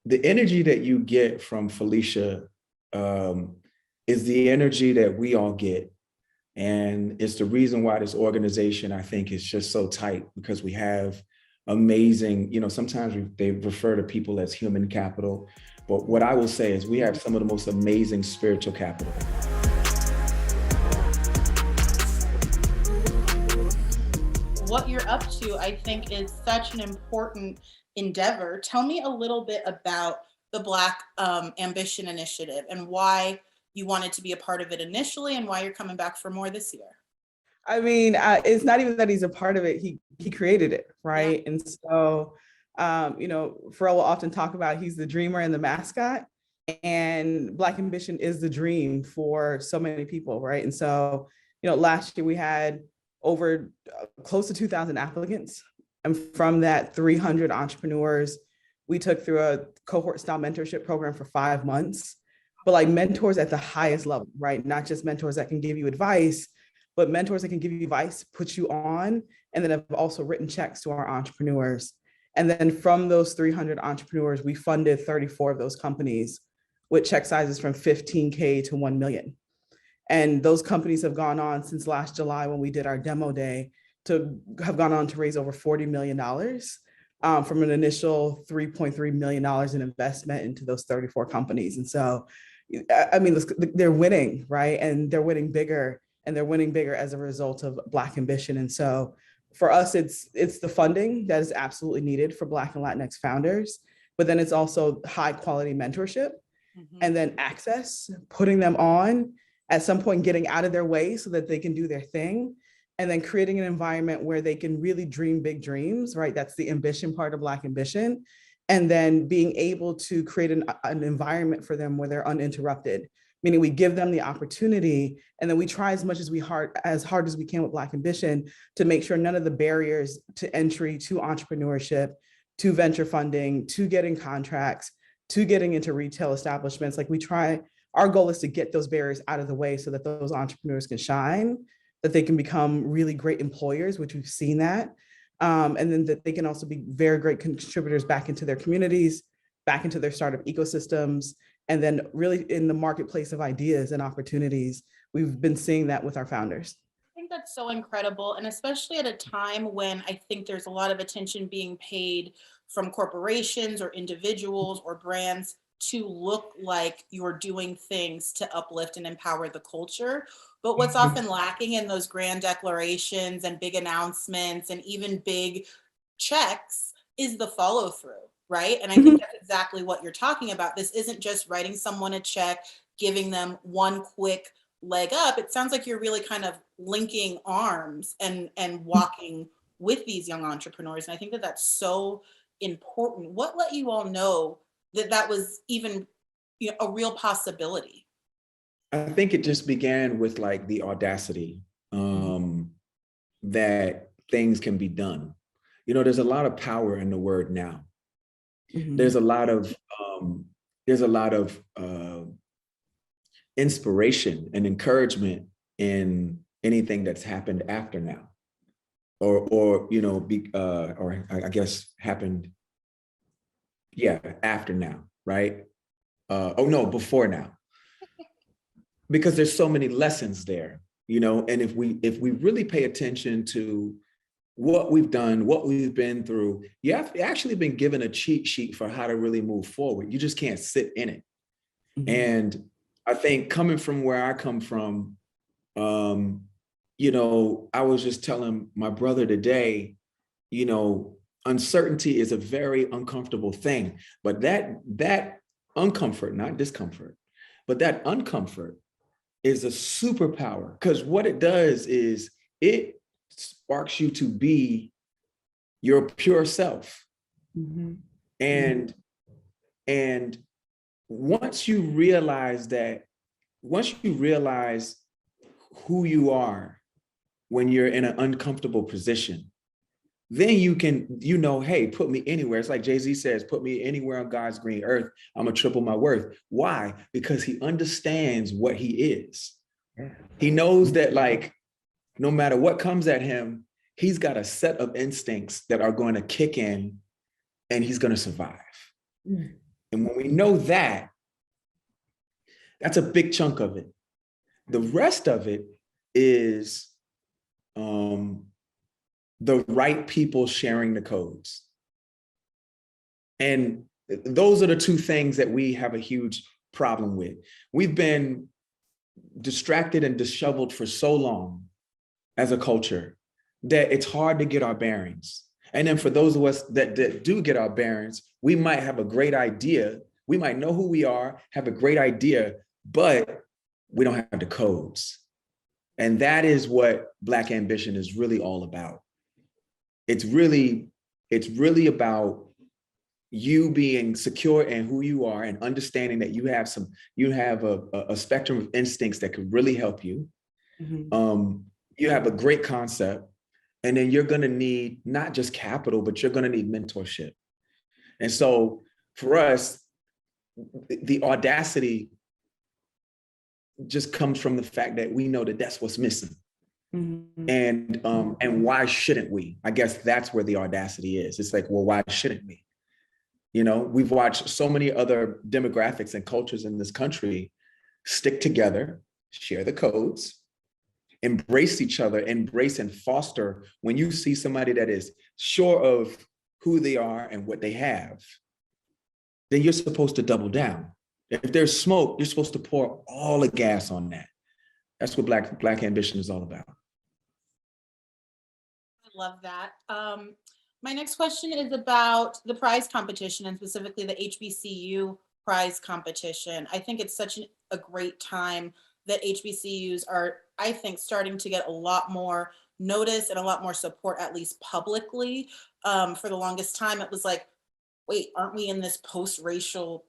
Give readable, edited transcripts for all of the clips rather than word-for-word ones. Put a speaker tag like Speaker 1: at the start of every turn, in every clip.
Speaker 1: the energy that you get from Felecia is the energy that we all get. And it's the reason why this organization, I think, is just so tight, because we have amazing, sometimes they refer to people as human capital. But what I will say is we have some of the most amazing spiritual capital.
Speaker 2: What you're up to, I think, is such an important endeavor. Tell me a little bit about the Black Ambition Initiative and why you wanted to be a part of it initially and why you're coming back for more this year.
Speaker 3: I mean, it's not even that he's a part of it. He created it, right? Yeah. And so, Pharrell will often talk about he's the dreamer and the mascot, and Black Ambition is the dream for so many people, right? And so, last year we had over close to 2,000 applicants. And from that, 300 entrepreneurs we took through a cohort style mentorship program for 5 months, but like mentors at the highest level, right? Not just mentors that can give you advice, but mentors that can give you advice, put you on, and then have also written checks to our entrepreneurs. And then from those 300 entrepreneurs, we funded 34 of those companies with check sizes from 15K to 1 million. And those companies have gone on since last July, when we did our demo day, to have gone on to raise over $40 million from an initial $3.3 million in investment into those 34 companies. And so, I mean, they're winning, right? And they're winning bigger, and they're winning bigger as a result of Black Ambition. And so for us, it's the funding that is absolutely needed for Black and Latinx founders, but then it's also high quality mentorship, and then access, putting them on, at some point getting out of their way so that they can do their thing, and then creating an environment where they can really dream big dreams, right? That's the ambition part of Black Ambition. And then being able to create an environment for them where they're uninterrupted, meaning we give them the opportunity, and then we try as much as hard as we can with Black Ambition to make sure none of the barriers to entry to entrepreneurship, to venture funding, to getting contracts, to getting into retail establishments, our goal is to get those barriers out of the way so that those entrepreneurs can shine, that they can become really great employers, which we've seen that. And then that they can also be very great contributors back into their communities, back into their startup ecosystems, and then really in the marketplace of ideas and opportunities. We've been seeing that with our founders.
Speaker 2: I think that's so incredible. And especially at a time when I think there's a lot of attention being paid from corporations or individuals or brands to look like you're doing things to uplift and empower the culture. But what's often lacking in those grand declarations and big announcements and even big checks is the follow through, right? And I think that's exactly what you're talking about. This isn't just writing someone a check, giving them one quick leg up. It sounds like you're really kind of linking arms and walking with these young entrepreneurs. And I think that that's so important. What let you all know that was even a real possibility?
Speaker 1: I think it just began with like the audacity that things can be done. There's a lot of power in the word now. There's a lot of inspiration and encouragement in anything that's happened after now, or I guess happened, after now, right? Before now. Because there's so many lessons there, and if we really pay attention to what we've done, what we've been through, you've actually been given a cheat sheet for how to really move forward. You just can't sit in it. And I think coming from where I come from, I was just telling my brother today, uncertainty is a very uncomfortable thing, but that uncomfort, not discomfort, but that uncomfort is a superpower, because what it does is it sparks you to be your pure self. And once you realize who you are when you're in an uncomfortable position, then you can, hey, put me anywhere. It's like Jay-Z says, put me anywhere on God's green earth, I'm gonna triple my worth. Why? Because he understands what he is. He knows that no matter what comes at him, he's got a set of instincts that are going to kick in and he's going to survive. And when we know that, that's a big chunk of it. The rest of it is the right people sharing the codes. And those are the two things that we have a huge problem with. We've been distracted and disheveled for so long as a culture that it's hard to get our bearings. And then for those of us that do get our bearings, we might have a great idea. We might know who we are, have a great idea, but we don't have the codes. And that is what Black ambition is really all about. It's really about you being secure in who you are and understanding that you have a spectrum of instincts that could really help you. Mm-hmm. You have a great concept, and then you're going to need not just capital, but you're going to need mentorship. And so for us, the audacity just comes from the fact that we know that that's what's missing. Mm-hmm. And why shouldn't we? I guess that's where the audacity is. It's like, well, why shouldn't we? You know, we've watched so many other demographics and cultures in this country stick together, share the codes, embrace each other, embrace and foster. When you see somebody that is sure of who they are and what they have, then you're supposed to double down. If there's smoke, you're supposed to pour all the gas on that. That's what Black ambition is all about.
Speaker 2: I love that. My next question is about the prize competition, and specifically the HBCU prize competition. I think it's such a great time that HBCUs are, I think, starting to get a lot more notice and a lot more support, at least publicly. For the longest time, it was like, wait, aren't we in this post-racial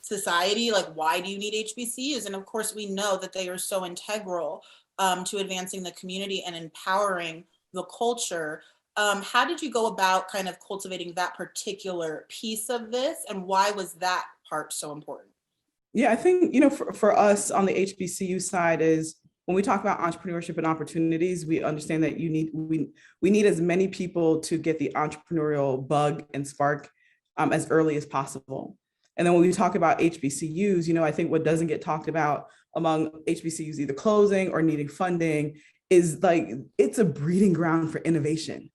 Speaker 2: society? Like, why do you need HBCUs? And of course, we know that they are so integral to advancing the community and empowering the culture. How did you go about kind of cultivating that particular piece of this, and why was that part so important?
Speaker 3: Yeah, I think, for us on the HBCU side is when we talk about entrepreneurship and opportunities, we understand that we need as many people to get the entrepreneurial bug and spark as early as possible. And then when we talk about HBCUs, I think what doesn't get talked about among HBCUs either closing or needing funding is like, it's a breeding ground for innovation.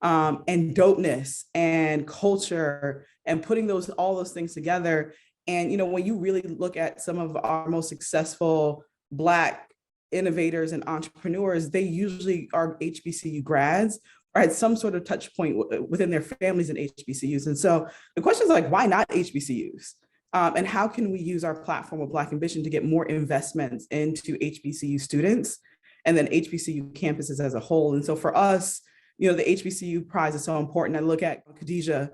Speaker 3: And dopeness and culture and putting all those things together. And, when you really look at some of our most successful Black innovators and entrepreneurs, they usually are HBCU grads or had some sort of touch point within their families in HBCUs. And so the question is like, why not HBCUs? And how can we use our platform of Black ambition to get more investments into HBCU students and then HBCU campuses as a whole? And so for us, the HBCU prize is so important. I look at Khadijah,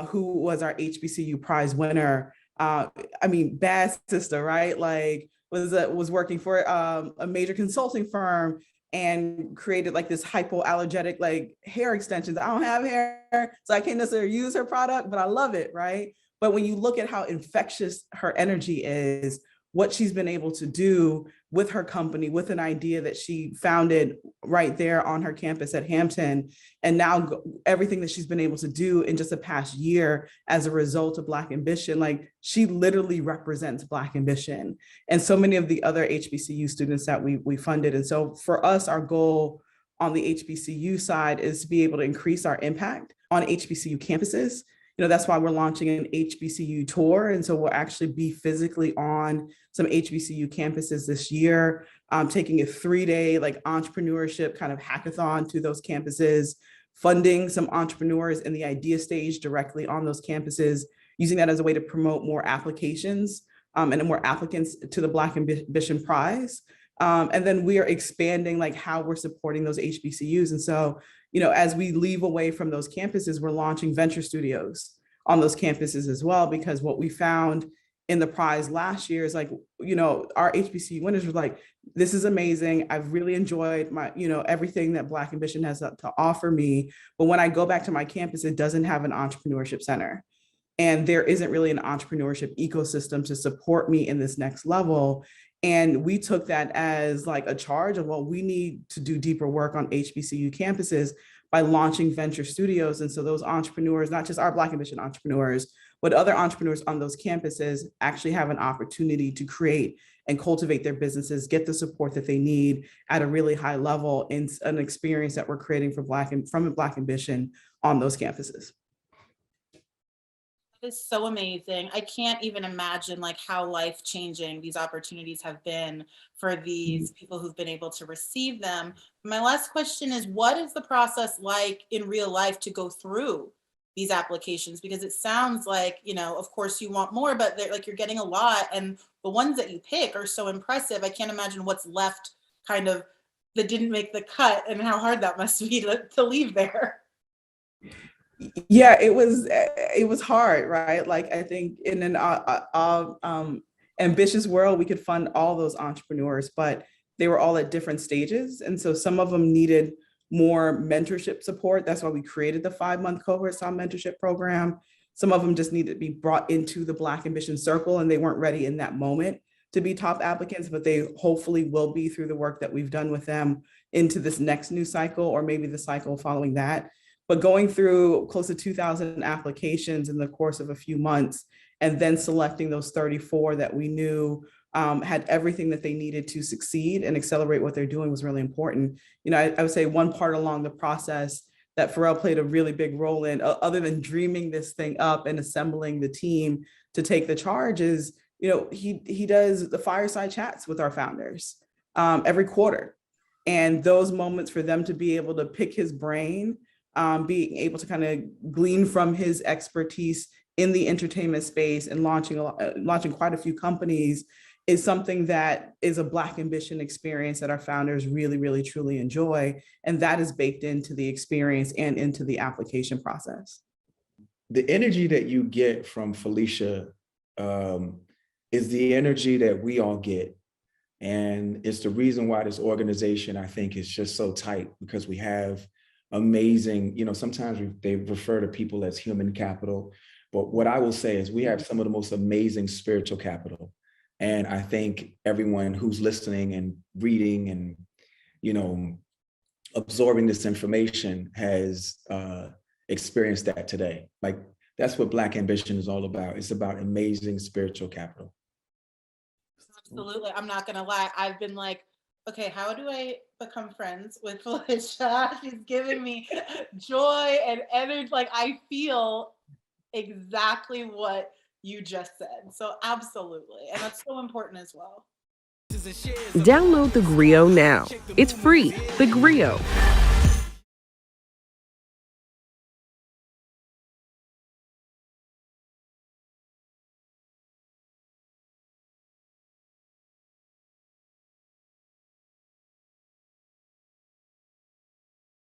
Speaker 3: who was our HBCU prize winner. Bad sister, right? Like was working for a major consulting firm and created like this hypoallergenic like hair extensions. I don't have hair, so I can't necessarily use her product, but I love it, right? But when you look at how infectious her energy is, what she's been able to do with her company, with an idea that she founded right there on her campus at Hampton, and now everything that she's been able to do in just the past year as a result of Black ambition, like she literally represents Black ambition and so many of the other HBCU students that we funded. And so for us, our goal on the HBCU side is to be able to increase our impact on HBCU campuses. That's why we're launching an HBCU tour. And so we'll actually be physically on some HBCU campuses this year, taking a 3-day like entrepreneurship kind of hackathon to those campuses, funding some entrepreneurs in the idea stage directly on those campuses, using that as a way to promote more applications and more applicants to the Black Ambition Prize. And then we are expanding like how we're supporting those HBCUs. And so, as we leave away from those campuses, we're launching venture studios on those campuses as well, because what we found in the prize last year is like, our HBCU winners were like, this is amazing. I've really enjoyed my, everything that Black Ambition has to offer me. But when I go back to my campus, it doesn't have an entrepreneurship center. And there isn't really an entrepreneurship ecosystem to support me in this next level. And we took that as like a charge of, well, we need to do deeper work on HBCU campuses by launching venture studios. And so those entrepreneurs, not just our Black ambition entrepreneurs, But other entrepreneurs on those campuses actually have an opportunity to create and cultivate their businesses, get the support that they need at a really high level in an experience that we're creating for from Black Ambition on those campuses.
Speaker 2: Is so amazing. I can't even imagine like how life-changing these opportunities have been for these people who've been able to receive them. My last question is, what is the process like in real life to go through these applications? Because it sounds like, you know, of course you want more, but like you're getting a lot, and the ones that you pick are so impressive. I can't imagine what's left kind of that didn't make the cut and how hard that must be to leave there.
Speaker 3: Yeah, it was hard, right? Like, I think in an ambitious world, we could fund all those entrepreneurs, but they were all at different stages. And so some of them needed more mentorship support. That's why we created the 5-month cohort style mentorship program. Some of them just needed to be brought into the Black Ambition circle, and they weren't ready in that moment to be top applicants, but they hopefully will be through the work that we've done with them into this next new cycle, or maybe the cycle following that. But going through close to 2,000 applications in the course of a few months, and then selecting those 34 that we knew had everything that they needed to succeed and accelerate what they're doing was really important. You know, I would say one part along the process that Pharrell played a really big role in, other than dreaming this thing up and assembling the team to take the charge, is, you know, he does the fireside chats with our founders every quarter. And those moments for them to be able to pick his brain, being able to kind of glean from his expertise in the entertainment space and launching quite a few companies, is something that is a Black Ambition experience that our founders really, really, truly enjoy. And that is baked into the experience and into the application process.
Speaker 1: The energy that you get from Felecia is the energy that we all get. And it's the reason why this organization, I think, is just so tight, because we have amazing, you know, sometimes they refer to people as human capital, but what I will say is we have some of the most amazing spiritual capital. And I think everyone who's listening and reading and, you know, absorbing this information has experienced that today. Like, that's what Black Ambition is all about. It's about amazing spiritual capital.
Speaker 2: Absolutely. I'm not going to lie. I've been like, okay, how do I become friends with Felecia? She's giving me joy and energy. Like, I feel exactly what you just said. So absolutely. And that's so important as well.
Speaker 4: Download theGrio now. It's free. theGrio.